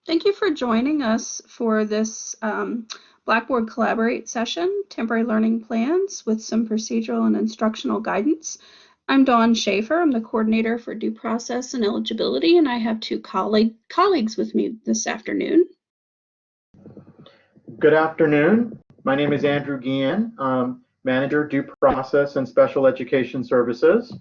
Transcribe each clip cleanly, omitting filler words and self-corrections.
Thank you for joining us for this Blackboard Collaborate session, Temporary Learning Plans with some procedural and instructional guidance. I'm Dawn Schaefer. I'm the coordinator for due process and eligibility, and I have two colleagues with me this afternoon. Good afternoon. My name is Andrew Guillen, Manager, Due Process and Special Education Services.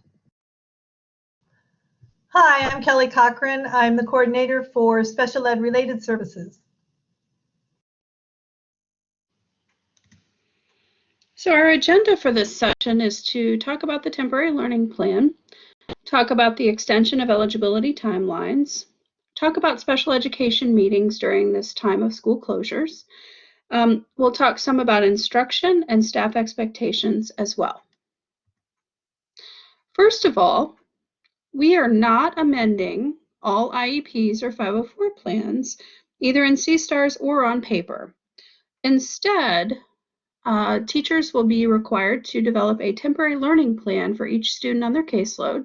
Hi, I'm Kelly Cochran. I'm the coordinator for Special Ed Related Services. So our agenda for this session is to talk about the temporary learning plan, talk about the extension of eligibility timelines, talk about special education meetings during this time of school closures. We'll talk some about instruction and staff expectations as well. First of all, we are not amending all IEPs or 504 plans, either in CSTARS or on paper. Instead, teachers will be required to develop a temporary learning plan for each student on their caseload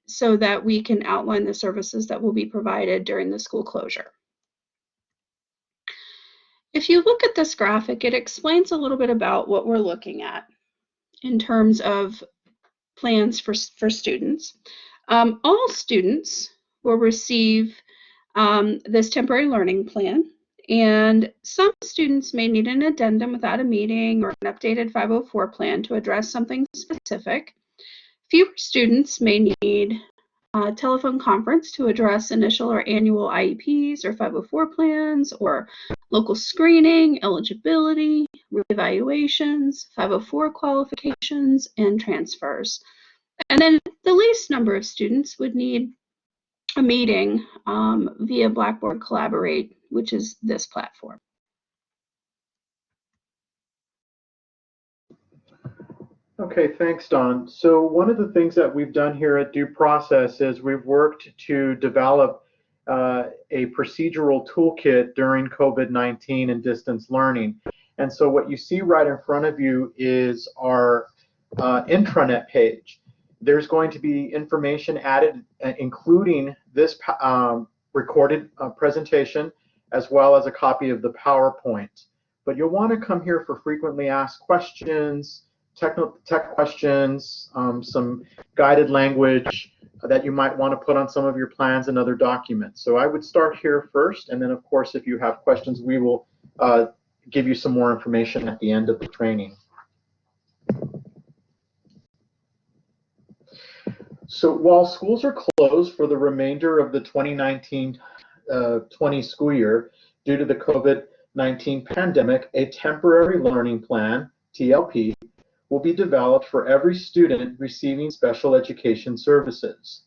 so that we can outline the services that will be provided during the school closure. If you look at this graphic, it explains a little bit about what we're looking at in terms of plans for students. All students will receive this temporary learning plan, and some students may need an addendum without a meeting or an updated 504 plan to address something specific. Fewer students may need a telephone conference to address initial or annual IEPs or 504 plans, or local screening, eligibility, reevaluations, 504 qualifications, and transfers. And then the least number of students would need a meeting via Blackboard Collaborate, which is this platform. Okay, thanks, Dawn. So one of the things that we've done here at Due Process is we've worked to develop a procedural toolkit during COVID-19 and distance learning. And so what you see right in front of you is our intranet page. There's going to be information added, including this recorded presentation, as well as a copy of the PowerPoint. But you'll want to come here for frequently asked questions, tech questions, some guided language that you might want to put on some of your plans and other documents. So I would start here first, and then of course if you have questions, we will give you some more information at the end of the training. So while schools are closed for the remainder of the 2019-20 school year due to the COVID-19 pandemic, a temporary learning plan, TLP, will be developed for every student receiving special education services.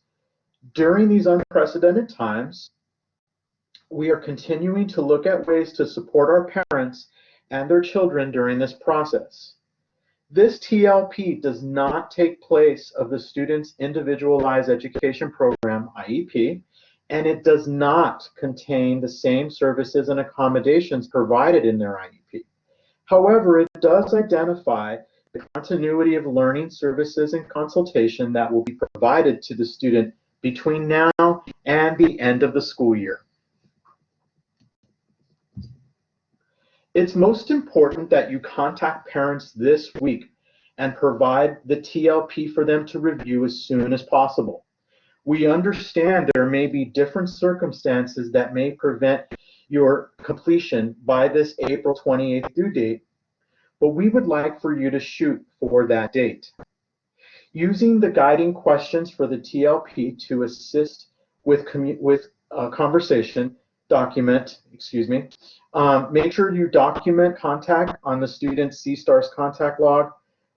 During these unprecedented times, we are continuing to look at ways to support our parents and their children during this process. This TLP does not take place of the student's individualized education program, IEP, and it does not contain the same services and accommodations provided in their IEP. However, it does identify the continuity of learning services and consultation that will be provided to the student between now and the end of the school year. It's most important that you contact parents this week and provide the TLP for them to review as soon as possible. We understand there may be different circumstances that may prevent your completion by this April 28th due date, but we would like for you to shoot for that date. Using the guiding questions for the TLP to assist with conversation, make sure you document contact on the student's CSTARS contact log.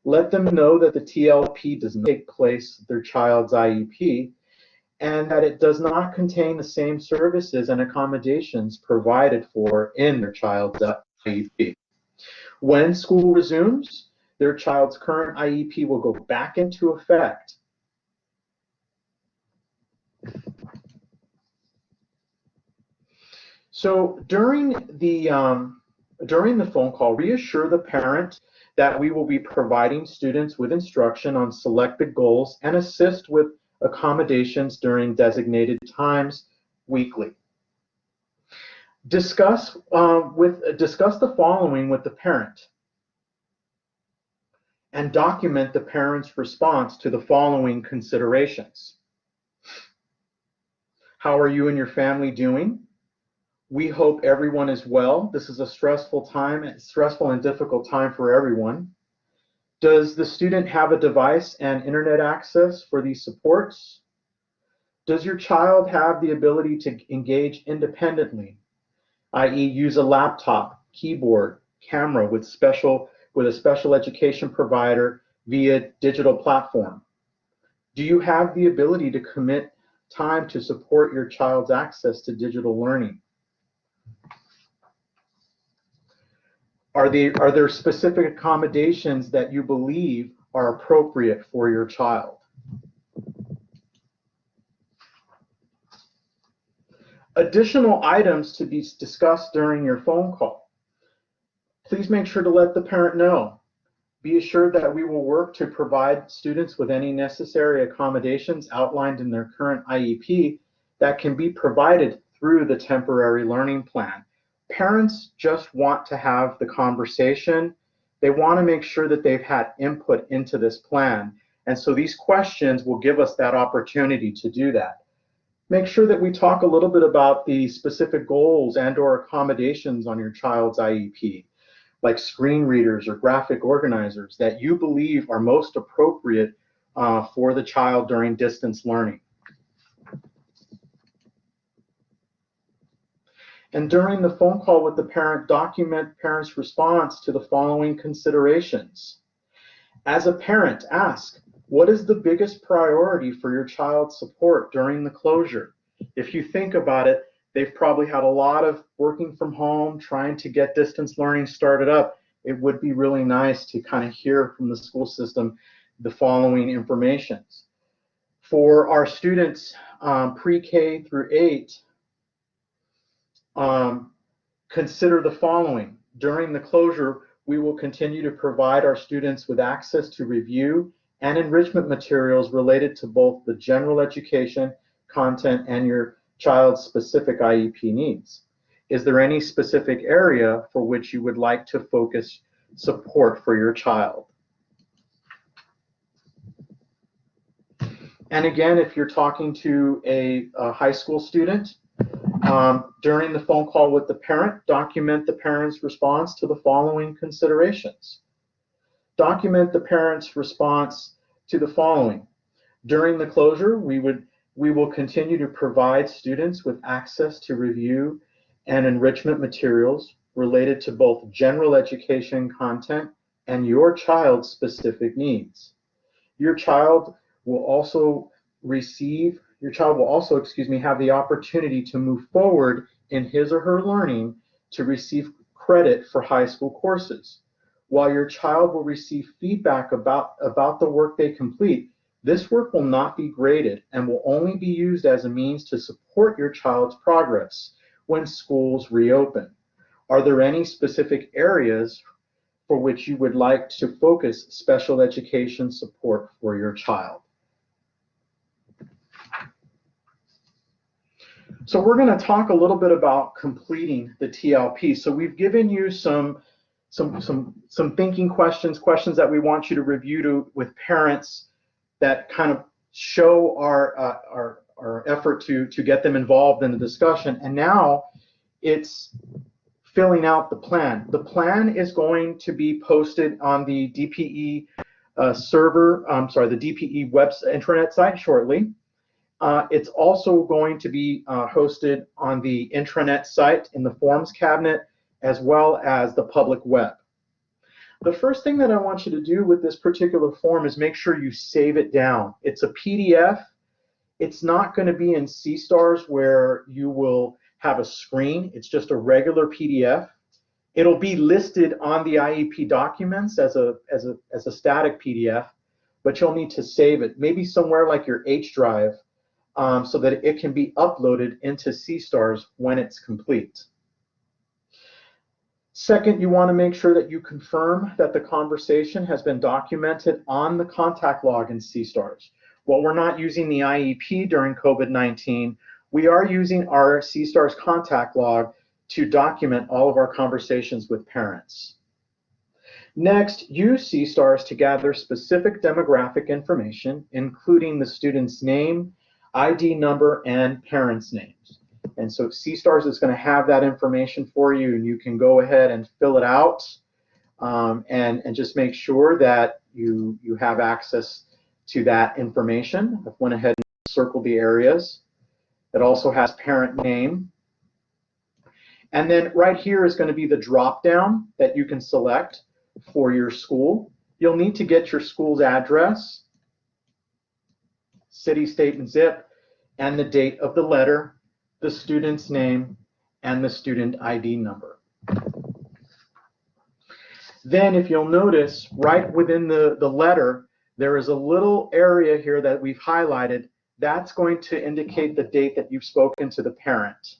Let them know that the TLP does not take place with their child's IEP and that it does not contain the same services and accommodations provided for in their child's IEP. When school resumes, their child's current IEP will go back into effect. So during the phone call, reassure the parent that we will be providing students with instruction on selected goals and assist with accommodations during designated times weekly. Discuss the following with the parent and document the parent's response to the following considerations. How are you and your family doing? We hope everyone is well. This is a stressful and difficult time for everyone. Does the student have a device and internet access for these supports? Does your child have the ability to engage independently, i.e. use a laptop, keyboard, camera with a special education provider via digital platform? Do you have the ability to commit time to support your child's access to digital learning? Are there specific accommodations that you believe are appropriate for your child? Additional items to be discussed during your phone call. Please make sure to let the parent know. Be assured that we will work to provide students with any necessary accommodations outlined in their current IEP that can be provided through the temporary learning plan. Parents just want to have the conversation. They want to make sure that they've had input into this plan. And so these questions will give us that opportunity to do that. Make sure that we talk a little bit about the specific goals and/or accommodations on your child's IEP, like screen readers or graphic organizers that you believe are most appropriate for the child during distance learning. And during the phone call with the parent, document parent's response to the following considerations. As a parent, ask, what is the biggest priority for your child's support during the closure? If you think about it, they've probably had a lot of working from home, trying to get distance learning started up. It would be really nice to kind of hear from the school system the following information. For our students pre-K through 8, consider the following. During the closure, we will continue to provide our students with access to review and enrichment materials related to both the general education content and your child's specific IEP needs. Is there any specific area for which you would like to focus support for your child? And again, if you're talking to a high school student, during the phone call with the parent, document the parent's response to the following considerations. Document the parent's response to the following. During the closure, we will continue to provide students with access to review and enrichment materials related to both general education content and your child's specific needs. Your child will also have the opportunity to move forward in his or her learning to receive credit for high school courses. While your child will receive feedback about the work they complete, this work will not be graded and will only be used as a means to support your child's progress when schools reopen. Are there any specific areas for which you would like to focus special education support for your child? So we're going to talk a little bit about completing the TLP. So we've given you some thinking questions that we want you to review with parents that kind of show our effort to get them involved in the discussion. And now it's filling out the plan. The plan is going to be posted on the DPE the DPE intranet site shortly. It's also going to be hosted on the intranet site in the forms cabinet as well as the public web. The first thing that I want you to do with this particular form is make sure you save it down. It's a PDF. It's not going to be in C-Stars where you will have a screen. It's just a regular PDF. It'll be listed on the IEP documents as a static PDF, but you'll need to save it, maybe somewhere like your H drive, so that it can be uploaded into C-Stars when it's complete. Second, you want to make sure that you confirm that the conversation has been documented on the contact log in C-Stars. While we're not using the IEP during COVID-19, we are using our C-Stars contact log to document all of our conversations with parents. Next, use C-stars to gather specific demographic information, including the student's name, ID number, and parents' names. And so C-stars is going to have that information for you, and you can go ahead and fill it out and just make sure that you have access to that information. I went ahead and circled the areas. It also has parent name. And then right here is going to be the drop-down that you can select for your school. You'll need to get your school's address, city, state, and zip, and the date of the letter, the student's name, and the student ID number. Then if you'll notice, right within the letter, there is a little area here that we've highlighted. That's going to indicate the date that you've spoken to the parent.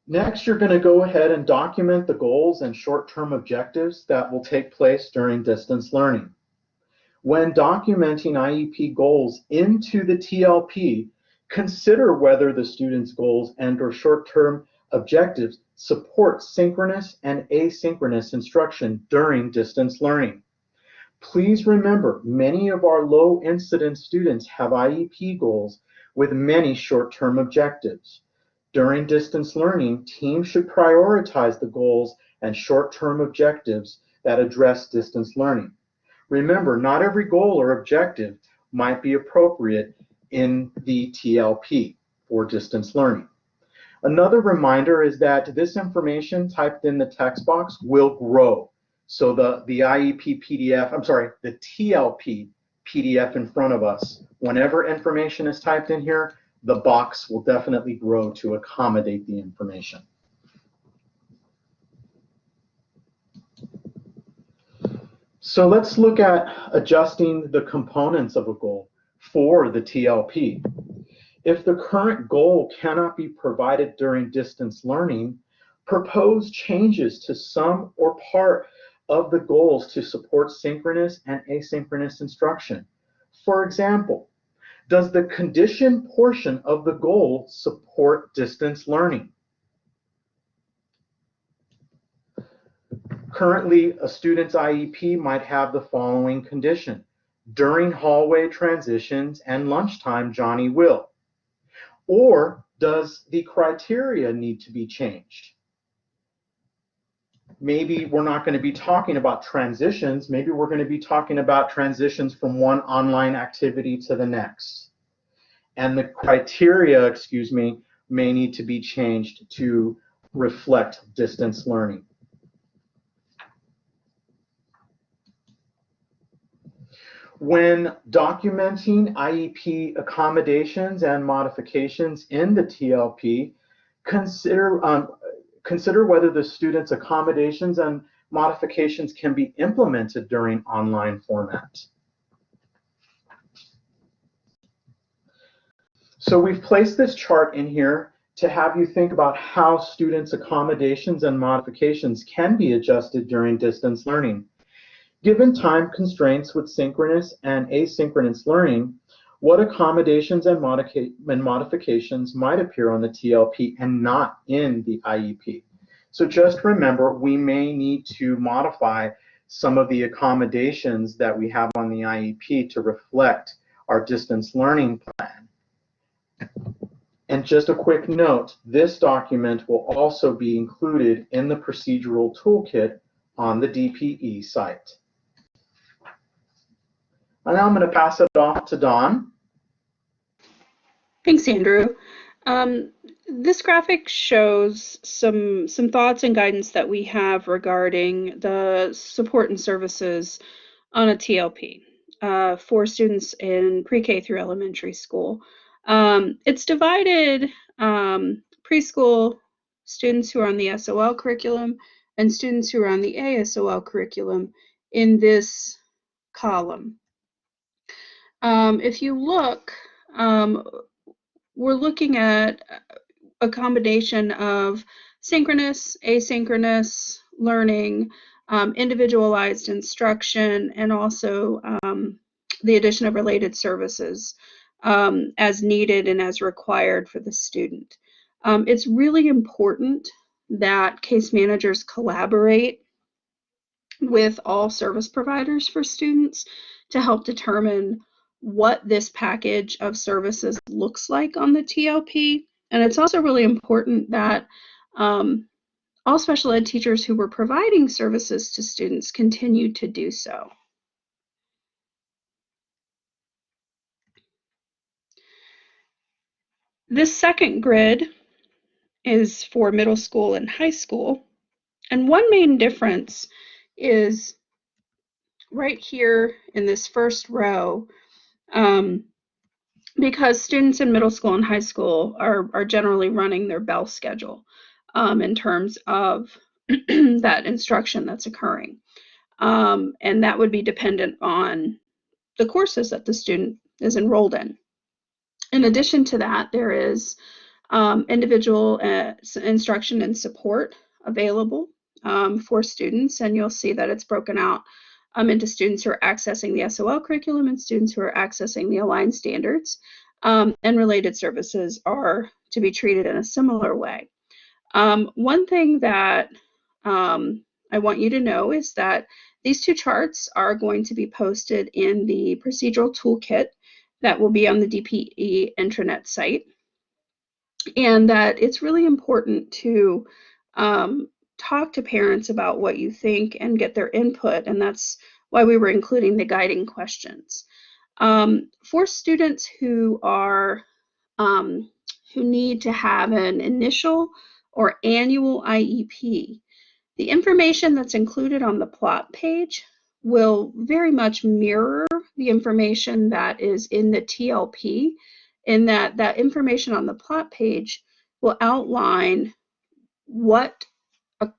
Next, you're going to go ahead and document the goals and short-term objectives that will take place during distance learning. When documenting IEP goals into the TLP, consider whether the student's goals and/or short-term objectives support synchronous and asynchronous instruction during distance learning. Please remember, many of our low-incidence students have IEP goals with many short-term objectives. During distance learning, teams should prioritize the goals and short-term objectives that address distance learning. Remember, not every goal or objective might be appropriate in the TLP for distance learning. Another reminder is that this information typed in the text box will grow. So the IEP PDF, I'm sorry, the TLP PDF in front of us, whenever information is typed in here, the box will definitely grow to accommodate the information. So let's look at adjusting the components of a goal for the TLP. If the current goal cannot be provided during distance learning, propose changes to some or part of the goals to support synchronous and asynchronous instruction. For example, does the condition portion of the goal support distance learning? Currently, a student's IEP might have the following condition: during hallway transitions and lunchtime, Johnny will. Or does the criteria need to be changed? Maybe we're not going to be talking about transitions. Maybe we're going to be talking about transitions from one online activity to the next. And the criteria, excuse me, may need to be changed to reflect distance learning. When documenting IEP accommodations and modifications in the TLP, consider whether the student's accommodations and modifications can be implemented during online format. So we've placed this chart in here to have you think about how students' accommodations and modifications can be adjusted during distance learning. Given time constraints with synchronous and asynchronous learning, what accommodations and modifications might appear on the TLP and not in the IEP? So just remember, we may need to modify some of the accommodations that we have on the IEP to reflect our distance learning plan. And just a quick note, this document will also be included in the procedural toolkit on the DPE site. And now I'm going to pass it off to Dawn. Thanks, Andrew. This graphic shows some thoughts and guidance that we have regarding the support and services on a TLP for students in pre-K through elementary school. It's divided preschool students who are on the SOL curriculum and students who are on the ASOL curriculum in this column. If you look, we're looking at a combination of synchronous, asynchronous learning, individualized instruction, and also the addition of related services as needed and as required for the student. It's really important that case managers collaborate with all service providers for students to help determine what this package of services looks like on the TLP. And it's also really important that all special ed teachers who were providing services to students continue to do so. This second grid is for middle school and high school. And one main difference is right here in this first row, because students in middle school and high school are generally running their bell schedule in terms of that instruction that's occurring. And that would be dependent on the courses that the student is enrolled in. In addition to that, there is individual instruction and support available for students, and you'll see that it's broken out into students who are accessing the SOL curriculum and students who are accessing the aligned standards, and related services are to be treated in a similar way. One thing that I want you to know is that these two charts are going to be posted in the procedural toolkit that will be on the DPE intranet site, and that it's really important to talk to parents about what you think and get their input, and that's why we were including the guiding questions. For students who are who need to have an initial or annual IEP, the information that's included on the plot page will very much mirror the information that is in the TLP, in that that information on the plot page will outline what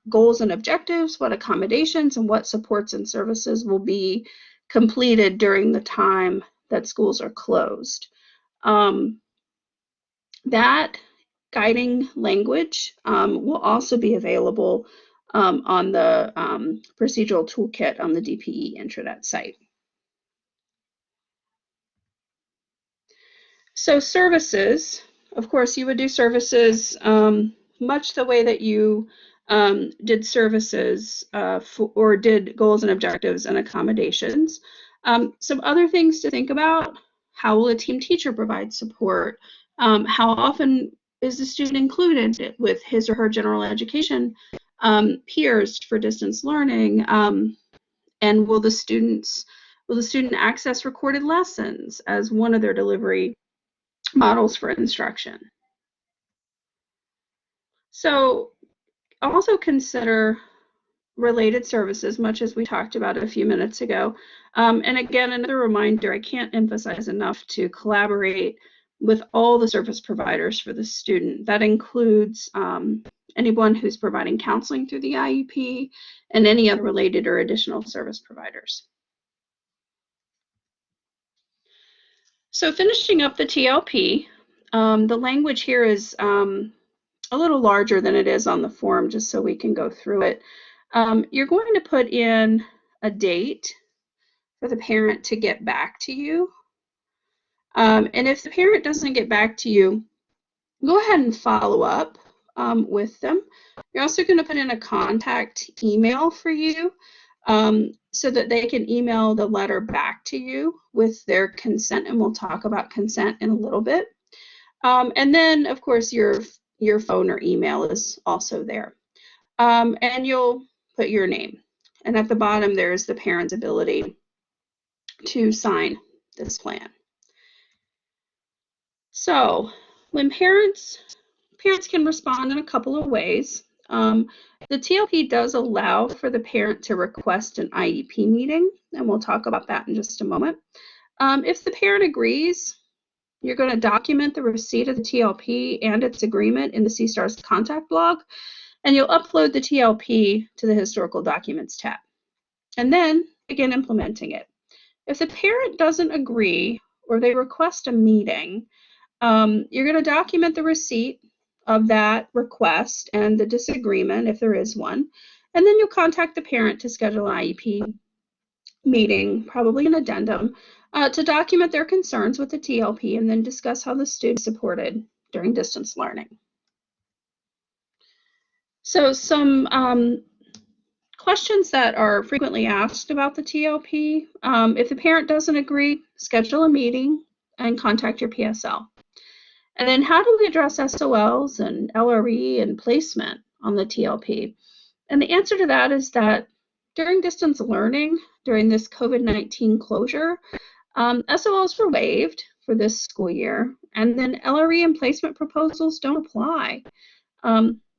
goals and objectives, what accommodations, and what supports and services will be completed during the time that schools are closed. That guiding language will also be available on the procedural toolkit on the DPE intranet site. So services, of course, you would do services much the way that you did services or did goals and objectives and accommodations. Some other things to think about: how will a team teacher provide support? How often is the student included with his or her general education peers for distance learning? And will the student access recorded lessons as one of their delivery models for instruction? So also consider related services, much as we talked about a few minutes ago. And again, another reminder, I can't emphasize enough to collaborate with all the service providers for the student. That includes anyone who's providing counseling through the IEP and any other related or additional service providers. So finishing up the TLP, the language here is a little larger than it is on the form, just so we can go through it. You're going to put in a date for the parent to get back to you. And if the parent doesn't get back to you, go ahead and follow up with them. You're also going to put in a contact email for you so that they can email the letter back to you with their consent, and we'll talk about consent in a little bit. And then, of course, your phone or email is also there. And you'll put your name. And at the bottom, there's the parent's ability to sign this plan. So when parents can respond in a couple of ways. The TLP does allow for the parent to request an IEP meeting, and we'll talk about that in just a moment. If the parent agrees, you're going to document the receipt of the TLP and its agreement in the CSTARS contact log, and you'll upload the TLP to the Historical Documents tab, and then begin implementing it. If the parent doesn't agree or they request a meeting, you're going to document the receipt of that request and the disagreement, if there is one, and then you'll contact the parent to schedule an IEP meeting, probably an addendum, to document their concerns with the TLP and then discuss how the student is supported during distance learning. So some questions that are frequently asked about the TLP. If the parent doesn't agree, schedule a meeting and contact your PSL. And then how do we address SOLs and LRE and placement on the TLP? And the answer to that is that during distance learning, during this COVID-19 closure, SOLs were waived for this school year, and then LRE and placement proposals don't apply.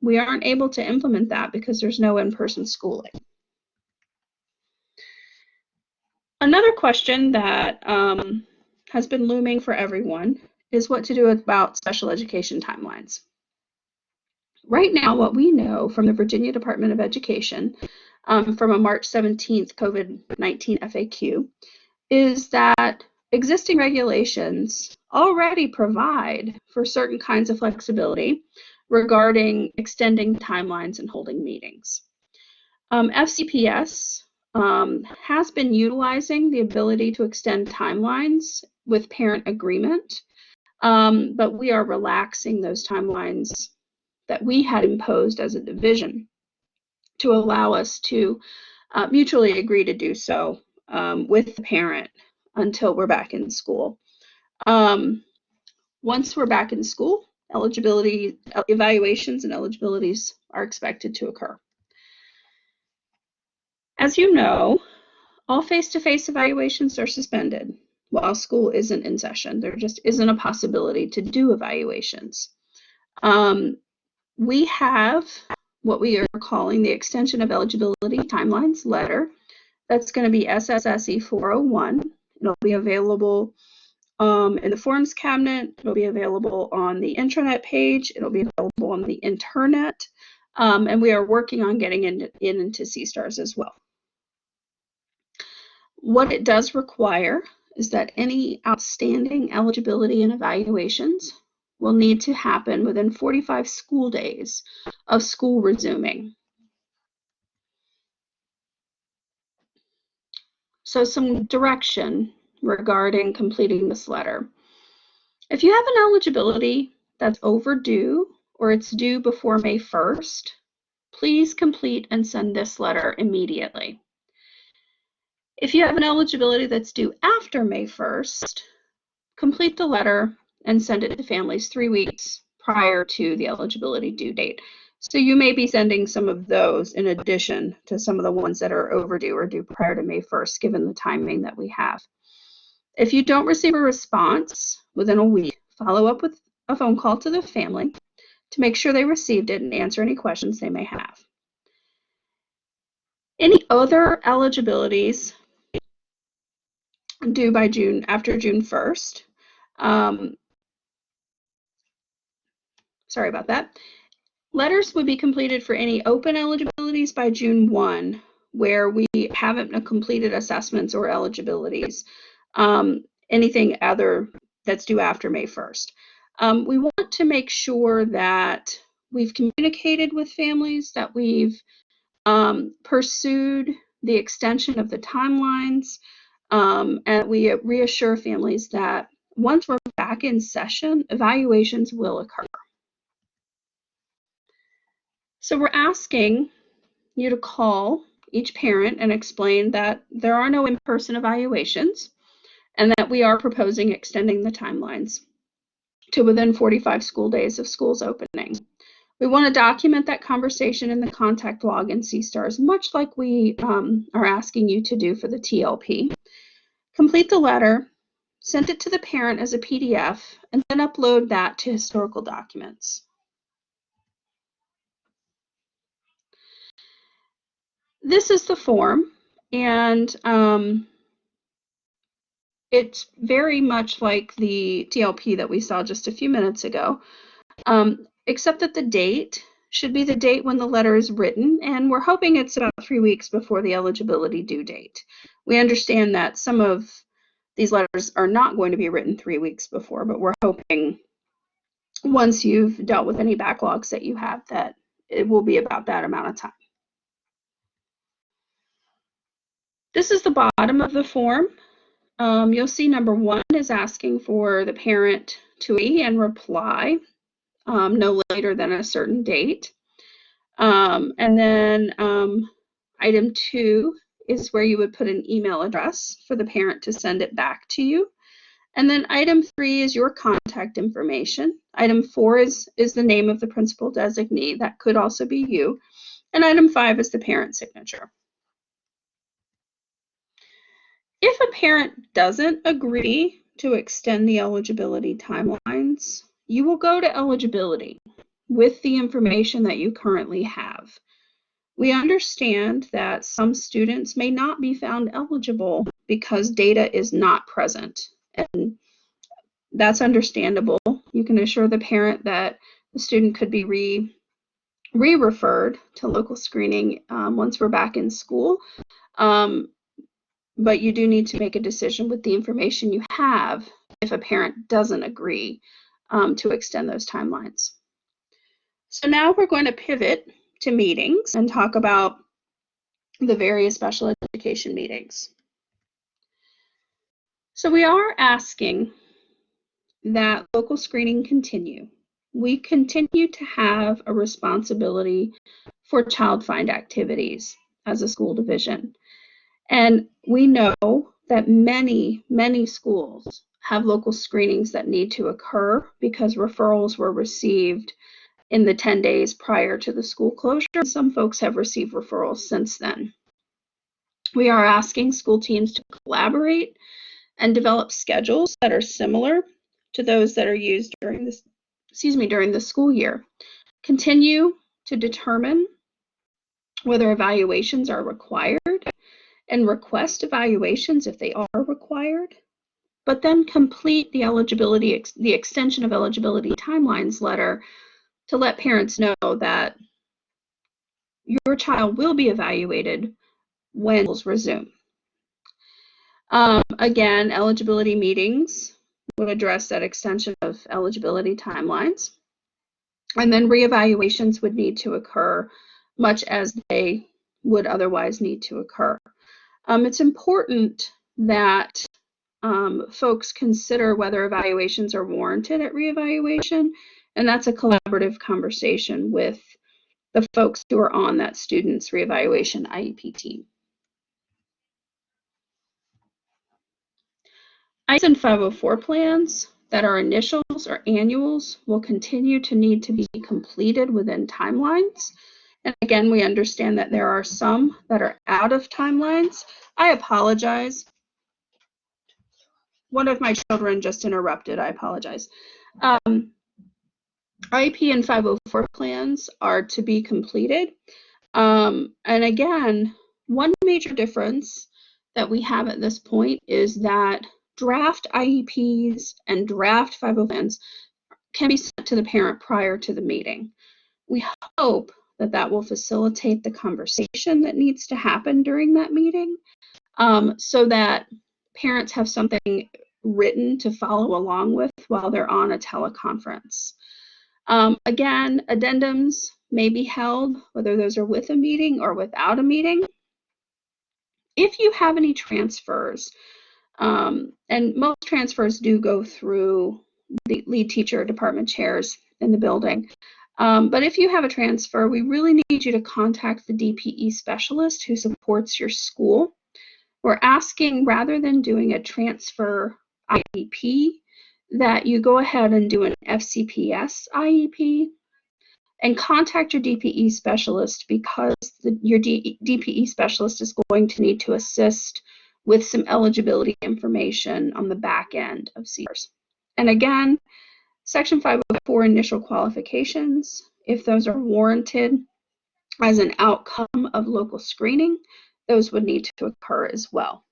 We aren't able to implement that because there's no in-person schooling. Another question that has been looming for everyone is what to do about special education timelines. Right now, what we know from the Virginia Department of Education from a March 17th COVID-19 FAQ is that existing regulations already provide for certain kinds of flexibility regarding extending timelines and holding meetings. FCPS has been utilizing the ability to extend timelines with parent agreement, but we are relaxing those timelines that we had imposed as a division to allow us to mutually agree to do so with the parent until we're back in school. Once we're back in school, eligibility evaluations and eligibilities are expected to occur. As you know, all face-to-face evaluations are suspended while school isn't in session. There just isn't a possibility to do evaluations. We have what we are calling the Extension of Eligibility Timelines letter. That's going to be SSSE 401. It'll be available in the forms cabinet. It'll be available on the intranet page. It'll be available on the internet. And we are working on getting into CSTARS as well. What it does require is that any outstanding eligibility and evaluations will need to happen within 45 school days of school resuming. So some direction regarding completing this letter. If you have an eligibility that's overdue or it's due before May 1st, please complete and send this letter immediately. If you have an eligibility that's due after May 1st, complete the letter and send it to families 3 weeks prior to the eligibility due date. So you may be sending some of those in addition to some of the ones that are overdue or due prior to May 1st, given the timing that we have. If you don't receive a response within a week, follow up with a phone call to the family to make sure they received it and answer any questions they may have. Any other eligibilities due by after June 1st. Sorry about that. Letters would be completed for any open eligibilities by June 1, where we haven't completed assessments or eligibilities. Anything other that's due after May 1st. We want to make sure that we've communicated with families, that we've pursued the extension of the timelines, and we reassure families that once we're back in session, evaluations will occur. So we're asking you to call each parent and explain that there are no in-person evaluations and that we are proposing extending the timelines to within 45 school days of schools opening. We want to document that conversation in the contact log in CSTARS, much like we are asking you to do for the TLP. Complete the letter, send it to the parent as a PDF, and then upload that to historical documents. This is the form, and it's very much like the TLP that we saw just a few minutes ago, except that the date should be the date when the letter is written, and we're hoping it's about 3 weeks before the eligibility due date. We understand that some of these letters are not going to be written 3 weeks before, but we're hoping once you've dealt with any backlogs that you have that it will be about that amount of time. This is the bottom of the form. you'll see number 1 is asking for the parent to agree and reply no later than a certain date. And then item 2 is where you would put an email address for the parent to send it back to you. And then item 3 is your contact information. Item 4 is the name of the principal designee. That could also be you. And item 5 is the parent signature. If a parent doesn't agree to extend the eligibility timelines, you will go to eligibility with the information that you currently have. We understand that some students may not be found eligible because data is not present, and that's understandable. You can assure the parent that the student could be re-referred to local screening once we're back in school. But you do need to make a decision with the information you have if a parent doesn't agree to extend those timelines. So now we're going to pivot to meetings and talk about the various special education meetings. So we are asking that local screening continue. We continue to have a responsibility for child find activities as a school division. And we know that many schools have local screenings that need to occur because referrals were received in the 10 days prior to the school closure. Some folks have received referrals since then. We are asking school teams to collaborate and develop schedules that are similar to those that are used during this, during the school year. Continue to determine whether evaluations are required and request evaluations if they are required, but then complete the eligibility, the extension of eligibility timelines letter to let parents know that your child will be evaluated when schools resume. Again, eligibility meetings would address that extension of eligibility timelines, and then reevaluations would need to occur much as they would otherwise need to occur. It's important that folks consider whether evaluations are warranted at reevaluation, and that's a collaborative conversation with the folks who are on that student's reevaluation IEP team. ICE and 504 plans that are initials or annuals will continue to need to be completed within timelines. And again, we understand that there are some that are out of timelines. I apologize. One of my children just interrupted. I apologize. IEP and 504 plans are to be completed. And again, one major difference that we have at this point is that draft IEPs and draft 504 plans can be sent to the parent prior to the meeting. We hope that that will facilitate the conversation that needs to happen during that meeting, so that parents have something written to follow along with while they're on a teleconference. Again, addendums may be held, whether those are with a meeting or without a meeting. If you have any transfers, and most transfers do go through the lead teacher, department chairs in the building. But if you have a transfer, we really need you to contact the DPE specialist who supports your school. We're asking, rather than doing a transfer IEP, that you go ahead and do an FCPS IEP and contact your DPE specialist, because your DPE specialist is going to need to assist with some eligibility information on the back end of CRs. And again, Section 504 initial qualifications, if those are warranted as an outcome of local screening, those would need to occur as well.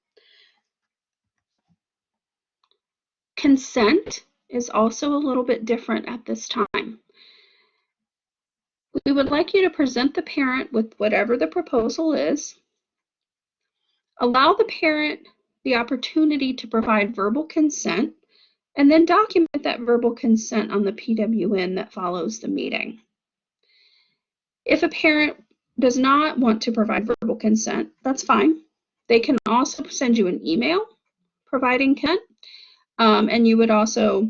Consent is also a little bit different at this time. We would like you to present the parent with whatever the proposal is. Allow the parent the opportunity to provide verbal consent, and then document that verbal consent on the PWN that follows the meeting. If a parent does not want to provide verbal consent, that's fine. They can also send you an email providing consent, and you would also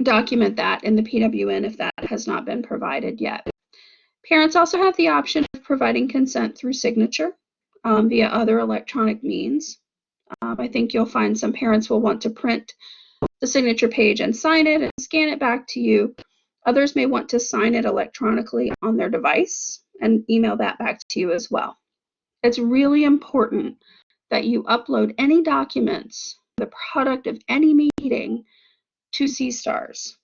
document that in the PWN if that has not been provided yet. Parents also have the option of providing consent through signature via other electronic means. I think you'll find some parents will want to print the signature page and sign it and scan it back to you. Others may want to sign it electronically on their device and email that back to you as well. It's really important that you upload any documents, the product of any meeting, to C-STARS.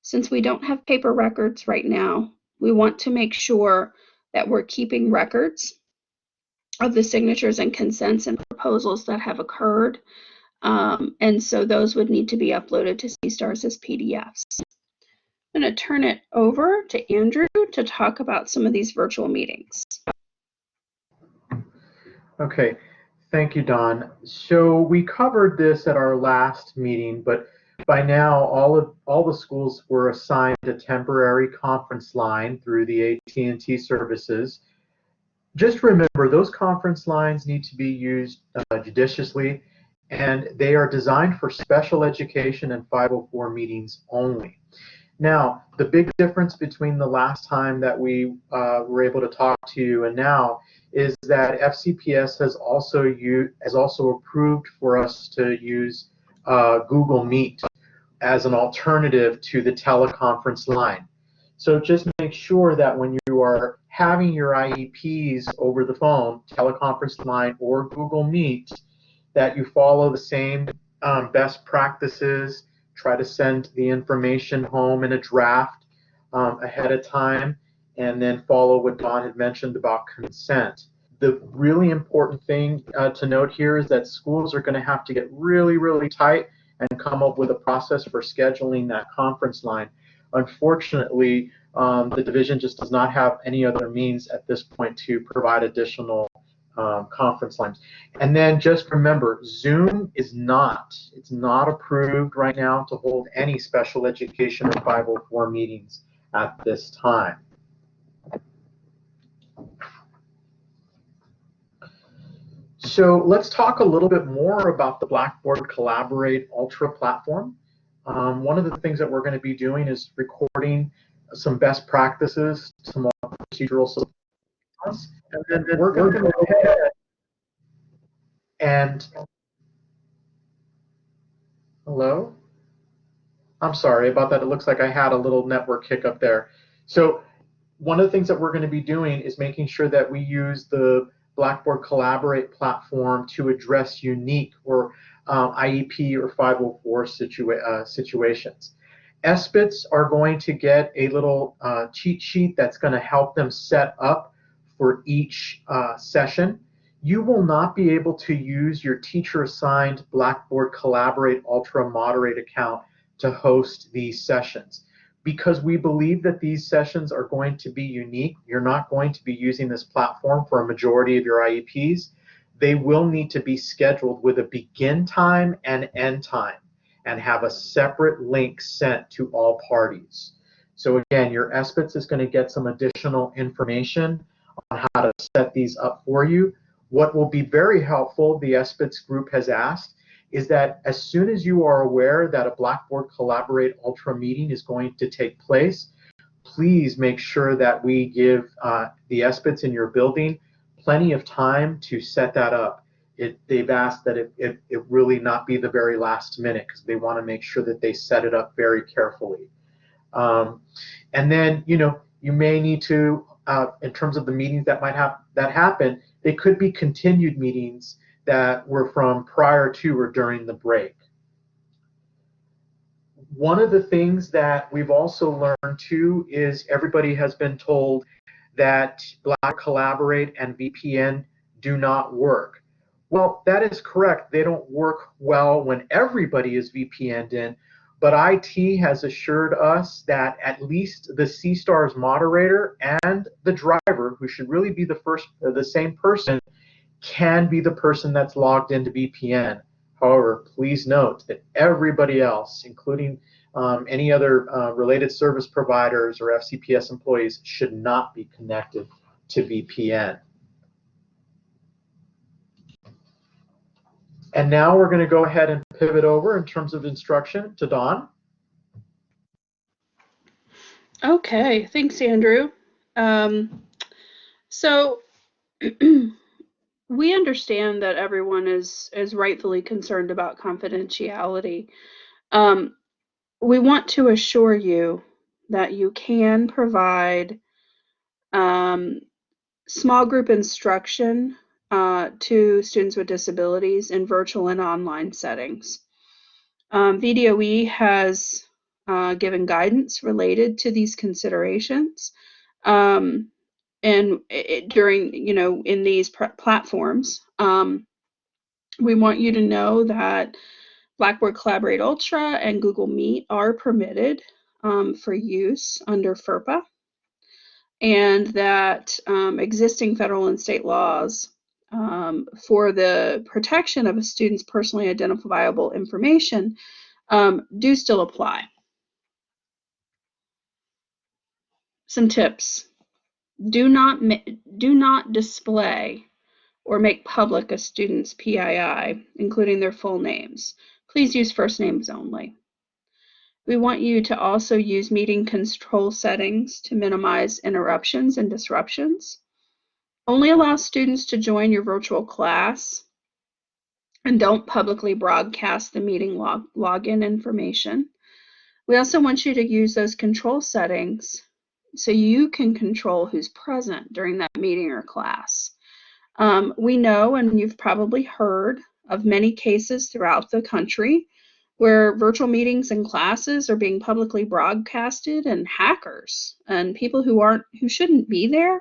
Since we don't have paper records right now, we want to make sure that we're keeping records of the signatures and consents and proposals that have occurred. And so those would need to be uploaded to C-STARS as PDFs. I'm going to turn it over to Andrew to talk about some of these virtual meetings. Okay, thank you, Dawn. So we covered this at our last meeting, but by now all the schools were assigned a temporary conference line through the AT&T services. Just remember, those conference lines need to be used judiciously, and they are designed for special education and 504 meetings only. Now, the big difference between the last time that we were able to talk to you and now is that FCPS has also approved for us to use Google Meet as an alternative to the teleconference line. So just make sure that when you are having your IEPs over the phone, teleconference line, or Google Meet, that you follow the same best practices. Try to send the information home in a draft ahead of time, and then follow what Dawn had mentioned about consent. The really important thing to note here is that schools are going to have to get really, really tight and come up with a process for scheduling that conference line. Unfortunately, the division just does not have any other means at this point to provide additional conference lines. And then just remember, Zoom is not approved right now to hold any special education or 504 meetings at this time. So let's talk a little bit more about the Blackboard Collaborate Ultra platform. One of the things that we're going to be doing is recording some best practices, some procedural support, and then we're going to go ahead and hello? I'm sorry about that. It looks like I had a little network hiccup there. So one of the things that we're going to be doing is making sure that we use the Blackboard Collaborate platform to address unique or IEP or 504 situations. SBITs are going to get a little cheat sheet that's going to help them set up for each session. You will not be able to use your teacher-assigned Blackboard Collaborate Ultra Moderate account to host these sessions. Because we believe that these sessions are going to be unique, you're not going to be using this platform for a majority of your IEPs. They will need to be scheduled with a begin time and end time and have a separate link sent to all parties. So again, your SBITS is going to get some additional information on how to set these up for you. What will be very helpful, the SBITS group has asked, is that as soon as you are aware that a Blackboard Collaborate Ultra meeting is going to take place, please make sure that we give the SBITs in your building plenty of time to set that up. They've asked that it really not be the very last minute because they want to make sure that they set it up very carefully. And then, you may need to, in terms of the meetings that might happen, they could be continued meetings that were from prior to or during the break. One of the things that we've also learned too is everybody has been told that Black Collaborate and VPN do not work. Well, that is correct. They don't work well when everybody is VPN'd in, but IT has assured us that at least the C-STARS moderator and the driver, who should really be the same person, can be the person that's logged into VPN. However, please note that everybody else, including any other related service providers or FCPS employees, should not be connected to VPN. And now we're going to go ahead and pivot over in terms of instruction to Dawn. Okay, thanks, Andrew. So we understand that everyone is rightfully concerned about confidentiality. We want to assure you that you can provide small group instruction to students with disabilities in virtual and online settings. VDOE has given guidance related to these considerations. And during, in these platforms, we want you to know that Blackboard Collaborate Ultra and Google Meet are permitted for use under FERPA, and that existing federal and state laws for the protection of a student's personally identifiable information do still apply. Some tips. Do not display or make public a student's PII, including their full names. Please use first names only. We want you to also use meeting control settings to minimize interruptions and disruptions. Only allow students to join your virtual class, and don't publicly broadcast the meeting login information. We also want you to use those control settings so you can control who's present during that meeting or class. We know, and you've probably heard of many cases throughout the country where virtual meetings and classes are being publicly broadcasted, and hackers and people who shouldn't be there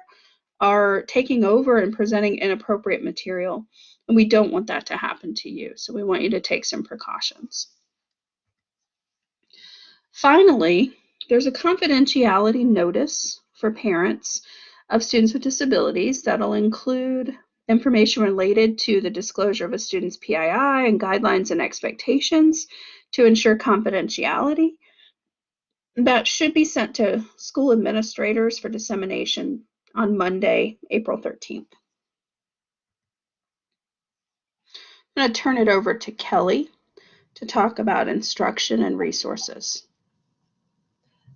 are taking over and presenting inappropriate material. And we don't want that to happen to you. So we want you to take some precautions. Finally, there's a confidentiality notice for parents of students with disabilities that'll include information related to the disclosure of a student's PII and guidelines and expectations to ensure confidentiality. That should be sent to school administrators for dissemination on Monday, April 13th. I'm going to turn it over to Kelly to talk about instruction and resources.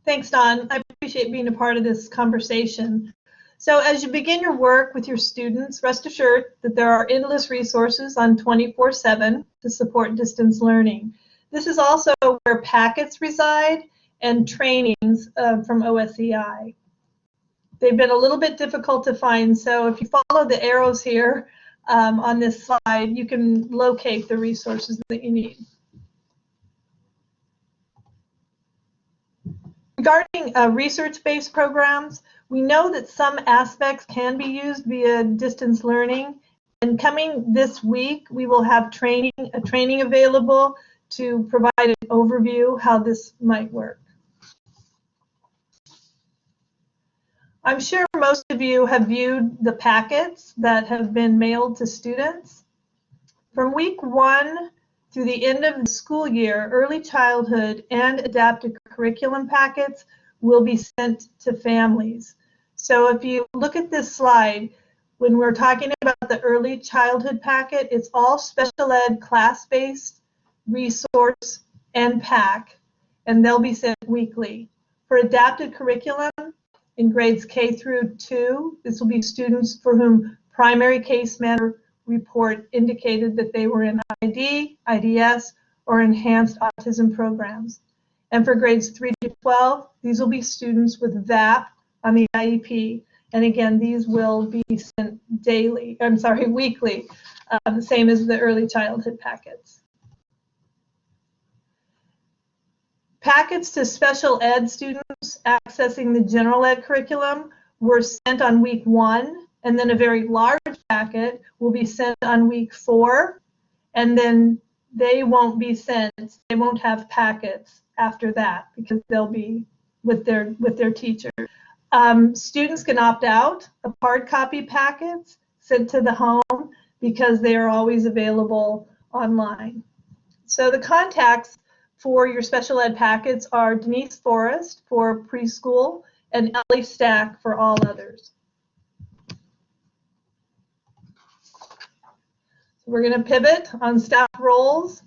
Thanks, Dawn. I appreciate being a part of this conversation. So as you begin your work with your students, rest assured that there are endless resources on 24/7 to support distance learning. This is also where packets reside and trainings from OSEI. They've been a little bit difficult to find, so if you follow the arrows here on this slide, you can locate the resources that you need. Regarding research-based programs, we know that some aspects can be used via distance learning, and coming this week, we will have a training available to provide an overview how this might work. I'm sure most of you have viewed the packets that have been mailed to students. From week 1 through the end of the school year, early childhood and adapted curriculum packets will be sent to families. So if you look at this slide, when we're talking about the early childhood packet, it's all special ed class-based resource and pack, and they'll be sent weekly. For adapted curriculum in grades K through 2, this will be students for whom primary case matter report indicated that they were in ID, IDS, or enhanced autism programs. And for grades 3 to 12, these will be students with VAP on the IEP. And again, these will be sent weekly, the same as the early childhood packets. Packets to special ed students accessing the general ed curriculum were sent on week 1. And then a very large packet will be sent on week 4, and then they won't be sent. They won't have packets after that because they'll be with their teacher. Students can opt out of hard copy packets sent to the home because they are always available online. So the contacts for your special ed packets are Denise Forrest for preschool and Ellie Stack for all others. We're going to pivot on staff roles.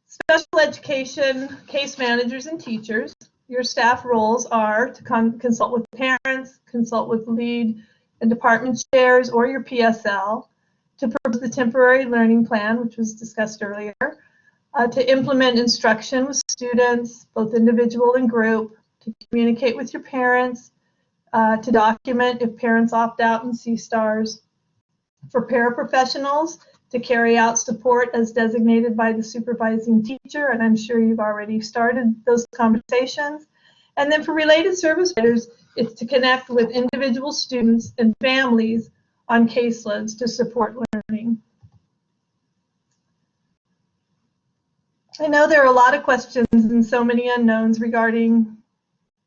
Special education case managers and teachers. Your staff roles are to consult with parents, consult with lead and department chairs or your PSL, to propose the temporary learning plan, which was discussed earlier, to implement instruction with students, both individual and group, to communicate with your parents, to document if parents opt out and see stars, for paraprofessionals to carry out support as designated by the supervising teacher, and I'm sure you've already started those conversations. And then for related service providers, it's to connect with individual students and families on caseloads to support learning. I know there are a lot of questions and so many unknowns regarding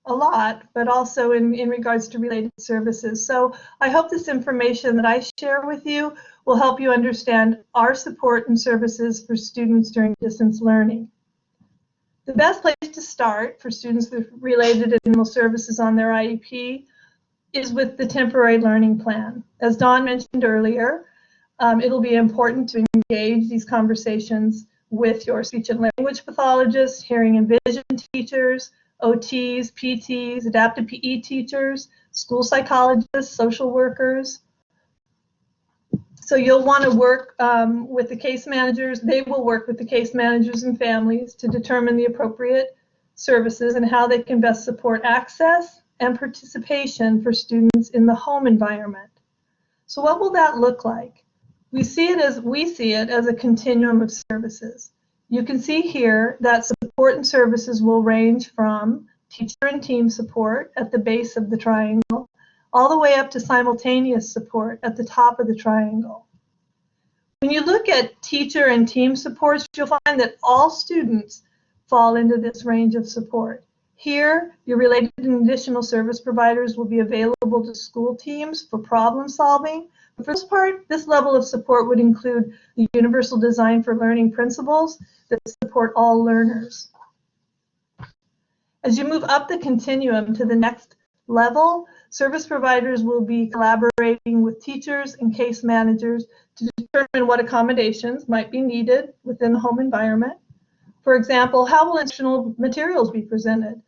a lot, but also in regards to related services. So I hope this information that I share with you will help you understand our support and services for students during distance learning. The best place to start for students with related and minimal services on their IEP is with the temporary learning plan. As Dawn mentioned earlier, it'll be important to engage these conversations with your speech and language pathologists, hearing and vision teachers, OTs, PTs, adaptive PE teachers, school psychologists, social workers. So you'll want to work with the case managers. They will work with the case managers and families to determine the appropriate services and how they can best support access and participation for students in the home environment. So what will that look like? We see it as a continuum of services. You can see here that support and services will range from teacher and team support at the base of the triangle, all the way up to simultaneous support at the top of the triangle. When you look at teacher and team supports, you'll find that all students fall into this range of support. Here, your related and additional service providers will be available to school teams for problem solving. For the most part, this level of support would include the universal design for learning principles that support all learners. As you move up the continuum to the next level, service providers will be collaborating with teachers and case managers to determine what accommodations might be needed within the home environment. For example, how will instructional materials be presented?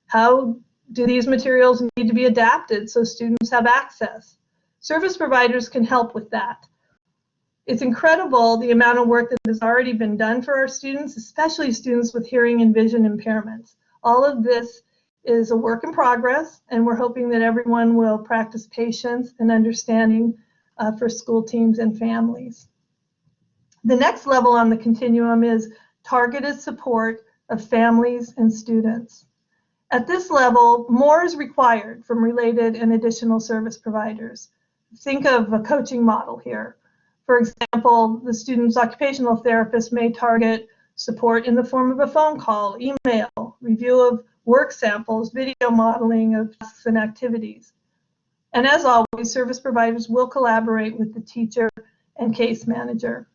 How do these materials need to be adapted so students have access? Service providers can help with that. It's incredible the amount of work that has already been done for our students, especially students with hearing and vision impairments. All of this is a work in progress, and we're hoping that everyone will practice patience and understanding for school teams and families. The next level on the continuum is targeted support of families and students. At this level, more is required from related and additional service providers. Think of a coaching model here. For example, the student's occupational therapist may target support in the form of a phone call, email, review of work samples, video modeling of tasks and activities. And as always, service providers will collaborate with the teacher and case manager.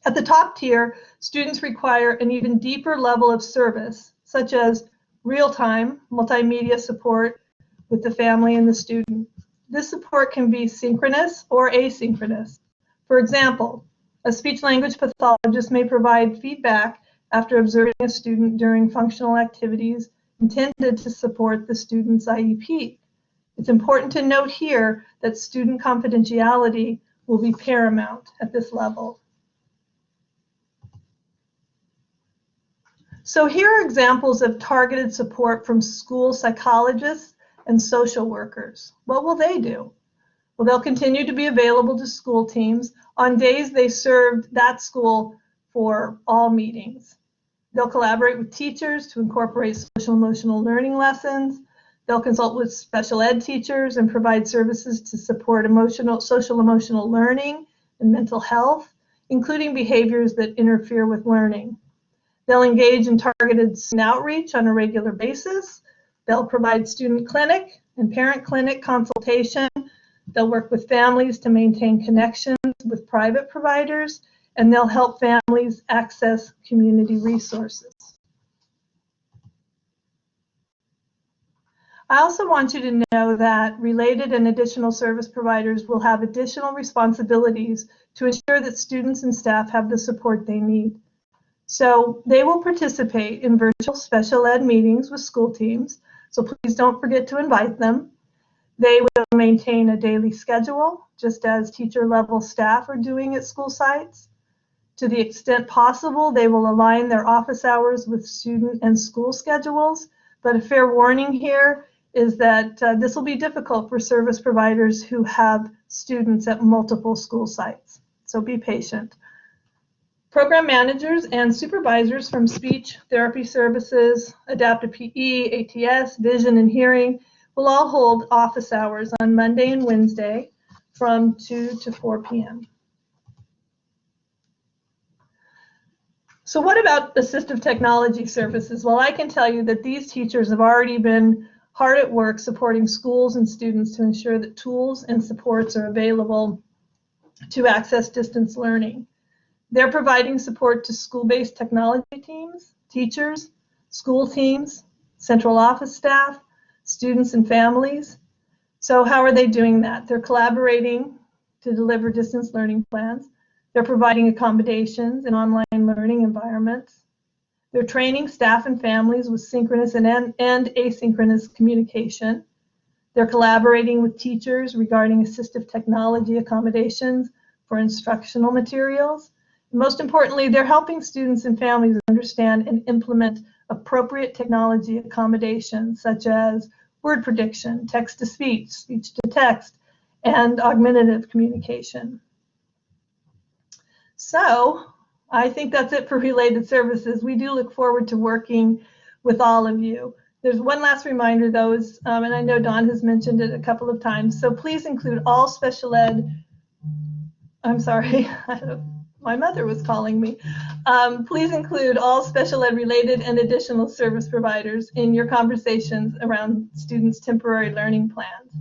At the top tier, students require an even deeper level of service, such as real-time multimedia support with the family and the student. This support can be synchronous or asynchronous. For example, a speech-language pathologist may provide feedback after observing a student during functional activities intended to support the student's IEP. It's important to note here that student confidentiality will be paramount at this level. So here are examples of targeted support from school psychologists and social workers. What will they do? Well, they'll continue to be available to school teams on days they served that school for all meetings. They'll collaborate with teachers to incorporate social emotional learning lessons. They'll consult with special ed teachers and provide services to support social emotional learning and mental health, including behaviors that interfere with learning. They'll engage in targeted outreach on a regular basis. They'll provide student clinic and parent clinic consultation. They'll work with families to maintain connections with private providers, and they'll help families access community resources. I also want you to know that related and additional service providers will have additional responsibilities to ensure that students and staff have the support they need. So they will participate in virtual special ed meetings with school teams, so please don't forget to invite them. They will maintain a daily schedule, just as teacher level staff are doing at school sites. To the extent possible, they will align their office hours with student and school schedules, but a fair warning here is that this will be difficult for service providers who have students at multiple school sites, so be patient. Program managers and supervisors from speech therapy services, adaptive PE, ATS, vision and hearing will all hold office hours on Monday and Wednesday from 2 to 4 p.m. So what about assistive technology services? Well, I can tell you that these teachers have already been hard at work supporting schools and students to ensure that tools and supports are available to access distance learning. They're providing support to school-based technology teams, teachers, school teams, central office staff, students and families. So how are they doing that? They're collaborating to deliver distance learning plans. They're providing accommodations in online learning environments. They're training staff and families with synchronous and asynchronous communication. They're collaborating with teachers regarding assistive technology accommodations for instructional materials. Most importantly, they're helping students and families understand and implement appropriate technology accommodations such as word prediction, text-to-speech, speech-to-text, and augmentative communication. So I think that's it for related services. We do look forward to working with all of you. There's one last reminder, though, and I know Dawn has mentioned it a couple of times, so please include all special ed, I'm sorry, my mother was calling me. Please include all special ed related and additional service providers in your conversations around students' temporary learning plans.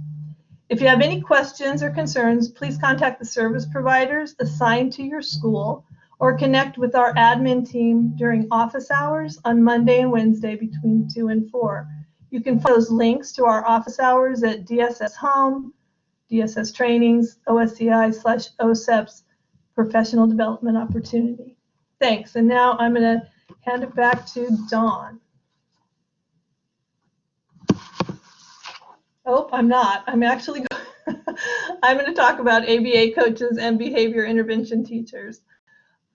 If you have any questions or concerns, please contact the service providers assigned to your school or connect with our admin team during office hours on Monday and Wednesday between 2 and 4. You can find those links to our office hours at DSS Home, DSS Trainings, OSEI/OSEP's Professional Development Opportunity. Thanks, and now I'm going to hand it back to Dawn. Oh, I'm not. I'm actually I'm going to talk about ABA coaches and behavior intervention teachers.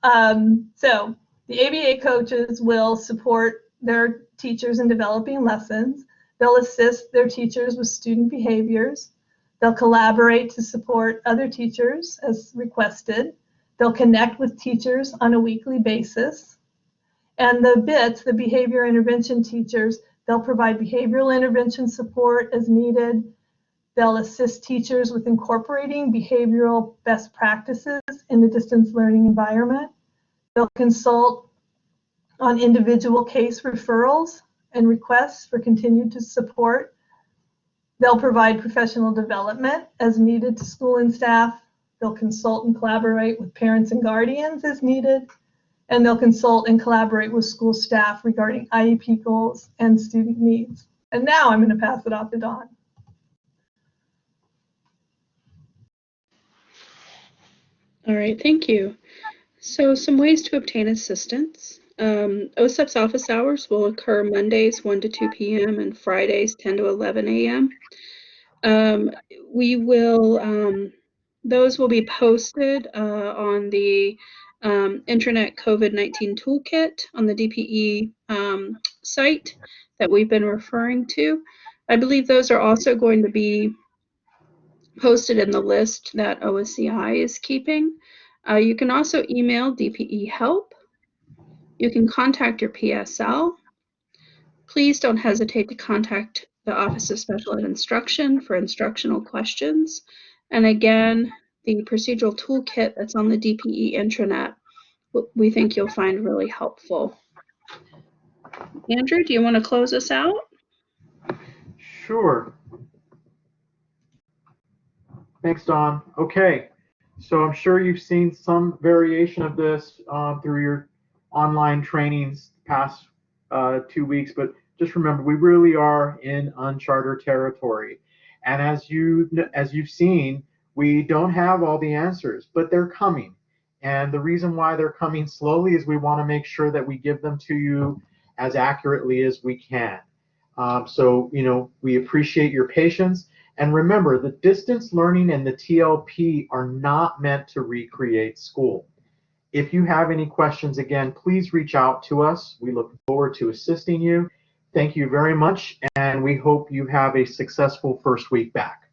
So the ABA coaches will support their teachers in developing lessons. They'll assist their teachers with student behaviors. They'll collaborate to support other teachers as requested. They'll connect with teachers on a weekly basis. And the BITS, the behavior intervention teachers, they'll provide behavioral intervention support as needed. They'll assist teachers with incorporating behavioral best practices in the distance learning environment. They'll consult on individual case referrals and requests for continued support. They'll provide professional development as needed to school and staff. They'll consult and collaborate with parents and guardians as needed. And they'll consult and collaborate with school staff regarding IEP goals and student needs. And now I'm going to pass it off to Dawn. All right, thank you. So some ways to obtain assistance. OSEP's office hours will occur Mondays 1 to 2 p.m. and Fridays 10 to 11 a.m. Those will be posted on the Intranet COVID-19 Toolkit on the DPE site that we've been referring to. I believe those are also going to be posted in the list that OSEI is keeping. You can also email DPE help. You can contact your PSL. Please don't hesitate to contact the Office of Special Ed Instruction for instructional questions. And again, the procedural toolkit that's on the DPE intranet, we think you'll find really helpful. Andrew, do you want to close us out? Sure. Thanks, Dawn. Okay, so I'm sure you've seen some variation of this through your online trainings past 2 weeks, but just remember, we really are in uncharted territory. And as you've seen, we don't have all the answers, but they're coming. And the reason why they're coming slowly is we want to make sure that we give them to you as accurately as we can. So, we appreciate your patience. And remember, the distance learning and the TLP are not meant to recreate school. If you have any questions, again, please reach out to us. We look forward to assisting you. Thank you very much, and we hope you have a successful first week back.